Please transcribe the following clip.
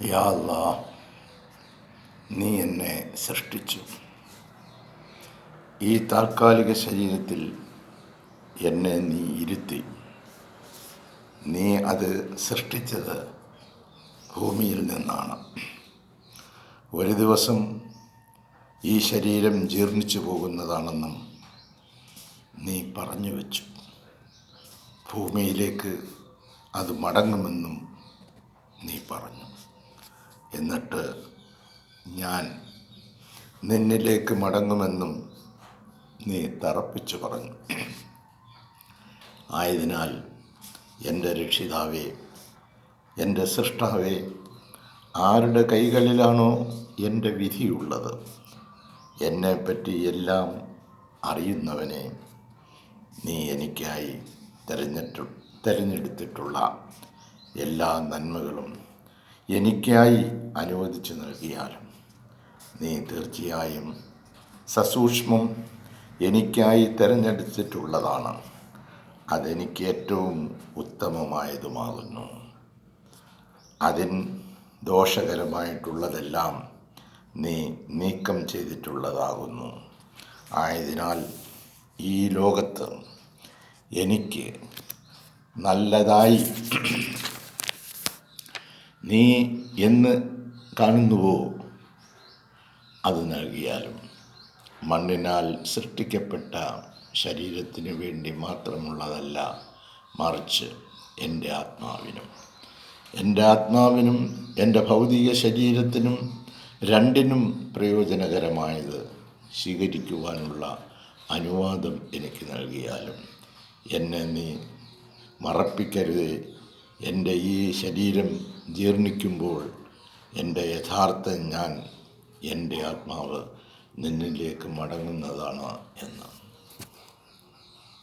യാ അല്ലാ, നീ എന്നെ സൃഷ്ടിച്ചു. ഈ താൽക്കാലിക ശരീരത്തിൽ എന്നെ നീ ഇരുത്തി. നീ അത് സൃഷ്ടിച്ചത് ഭൂമിയിൽ നിന്നാണ്. ഒരു ദിവസം ഈ ശരീരം ജീർണിച്ചു പോകുന്നതാണെന്നും നീ പറഞ്ഞു വച്ചു. ഭൂമിയിലേക്ക് അത് മടങ്ങുമെന്നും നീ പറഞ്ഞു. എന്നിട്ട് ഞാൻ നിന്നിലേക്ക് മടങ്ങുമെന്നും നീ തറപ്പിച്ചു പറഞ്ഞു. ആയതിനാൽ എൻ്റെ രക്ഷിതാവേ, എൻ്റെ സൃഷ്ടാവേ, ആരുടെ കൈകളിലാണോ എൻ്റെ വിധിയുള്ളത്, എന്നെപ്പറ്റി എല്ലാം അറിയുന്നവനെ, നീ എനിക്കായി തിരഞ്ഞെടുത്തിട്ടുള്ള എല്ലാ നന്മകളും എനിക്കായി അനുവദിച്ചു നൽകിയാലും നീ തീർച്ചയായും സസൂക്ഷ്മം എനിക്കായി തിരഞ്ഞെടുത്തിട്ടുള്ളതാണ്. അതെനിക്ക് ഏറ്റവും ഉത്തമമായതുമാകുന്നു. അതിന് ദോഷകരമായിട്ടുള്ളതെല്ലാം നീ നീക്കം ചെയ്തിട്ടുള്ളതാകുന്നു. ആയതിനാൽ ഈ ലോകത്ത് എനിക്ക് നല്ലതായി നീ എന്ന് കാണുന്നുവോ അത് നൽകിയാലും, മണ്ണിനാൽ സൃഷ്ടിക്കപ്പെട്ട ശരീരത്തിനു വേണ്ടി മാത്രമുള്ളതല്ല, മറിച്ച് എൻ്റെ ആത്മാവിനും എൻ്റെ ഭൗതിക ശരീരത്തിനും രണ്ടിനും പ്രയോജനകരമായത് സ്വീകരിക്കുവാനുള്ള അനുവാദം എനിക്ക് നൽകിയാലും എന്നെ നീ മറപ്പിക്കരുതേ. എൻ്റെ ഈ ശരീരം ജീർണിക്കുമ്പോൾ എൻ്റെ യഥാർത്ഥ ഞാൻ, എൻ്റെ ആത്മാവ് നിന്നിലേക്ക് മടങ്ങുന്നതാണ് എന്ന്.